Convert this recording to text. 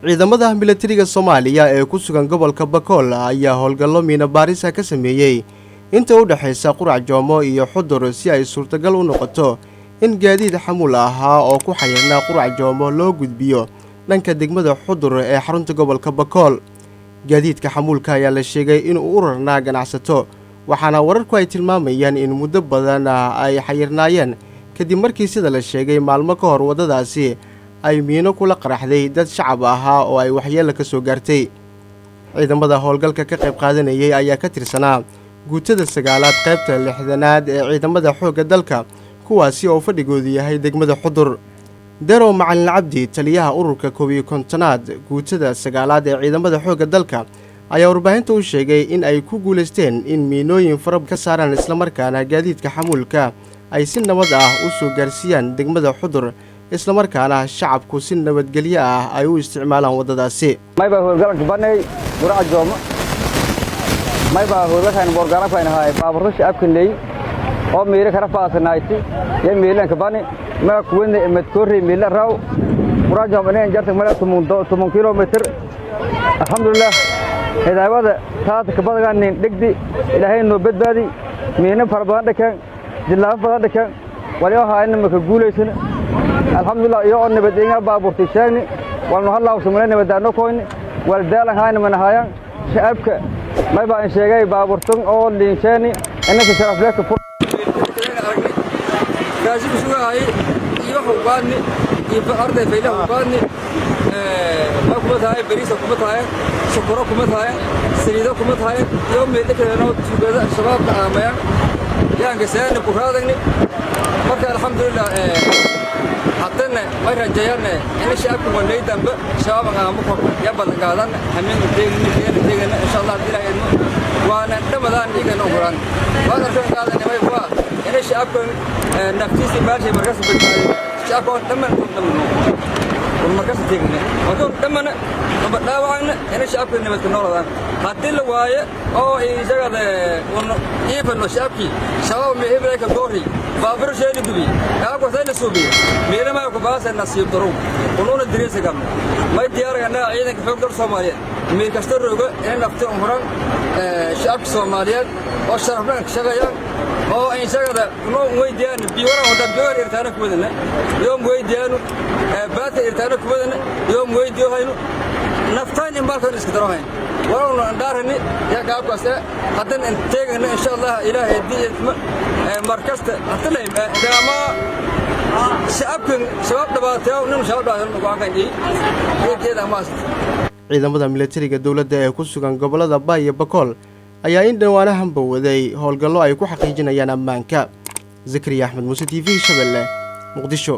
ciidamada militariga Soomaaliya ee ku sugan gobolka Bakool ayaa howlgallo miina baaris ka sameeyay inta u dhaxaysa Qurac Joomo iyo Xudur si ay suurtagal u noqoto in gaadiid xamuul ah oo ku xayirnaa Qurac Joomo loo gudbiyo dhanka degmada Xudur ee xarunta gobolka Bakool. gaadiidka xamuulka ayaa la sheegay in uu urarnaa ganacsato waxaana wararku ay tilmaamayaan in muddo badan ay xayirnaayeen kadib markii sida la sheegay maalmo ka hor wadadaasi ay miino kula qaraxday dad shacab ahaa oo ay waxyeello ka soo gaartay. ciidamada howlgalka ka qayb qaadanayay ayaa ka tirsanaa guutada 9aad qaybta 6aad ee ciidamada xoogga dalka kuwaasi oo fadhigoodu yahay degmada Xudur. Dero Macalin Cabdi taliyaha ururka 11aad guutada 9aad ee ciidamada xoogga dalka ayaa warbaahinta u sheegay in ay ku guuleysteen in miinooyin farab ka saaraan isla markaana gaadiidka xamuulka ay si nabad ah u soo gaarsiiyaan degmada Xudur isla markaana shacabku si nabadgelyo ah ay u isticmaalaan wadadaasi. mayba howlgalka banay Qurac Joomo mayba howlgalkan borgaarka inahay baaburro shacabka leey oo meelo kala faasanayti iyo meelanka bani ma kuwada madkoori meelo raaw Qurac Joomo inay jartay meel 8 kilomitir alxamdulillah hidaayada taas ka badagan dhigdi ilaahay noo badbaadi meena farbadan dhakan jilaaf badan dhakan wali waxa ay nimka guuleysan alxamdulillah iyo nabadgelyo baaburti sheegni walno halaaw sumay nabadano koyn wal daalan hayna manahayaan shacabka mayba in sheegay baaburtan oo liinshani inaka sharaf leh ka gaasi sugaay iyo xubaani iyo arday fayla xubaani ma kuma tahay bariisa kuma tahay sokoro kuma tahay saliido kuma tahay iyo meedkana tugada shabaabka aamayaan yaanka saana ku raadagni marka alxamdulillah haddana way rajayaan in shacabku wanay dambe shabaab aamu ko ya badan qaadan hameen deegna insha Allah ilaahay waana dhamadaan igana quran waana ka qaadan way waa in shacabku naftiisi baashi markas badbaadi shacabku dhamaan markas deegna wato dhamana dhaawacna in shacabku nabad noolaadaan haddii la waayo oo isaga iibano shacabki shabaab meehebay ka doori baabur sheeli dubi kaako sayna suubi meelama ku baasa nasiib daro quluna diriisa gam may diyaarana ciidanka xoogga Soomaaliyeed meel kasta rooga in nafta umran shacabka Soomaaliyeed oo sharafna ka shaqeeya oo ay shaqada noo weydiyaan biwara wada biwar irtaana ku wadana yoom weydiyaanu baata irtaana ku wadana yoom weydiyo hayno naftaan in balkan iska darahayn warona andarani ya gaabkaas hadan inteegana insha Allah ilaahay diidma markasta atleem dama shacabkan sabab dhabaatay nin sabab dhabaatay geeda maas. ciidamada militariga dawladda ee ku sugan gobolada Bay iyo Bakool ayaa in dhawaanahanba waday howlgallo ay ku xaqiijinayaan ammaanka. Zakariya Axmed Muuse TV Shabeelle Muqdisho.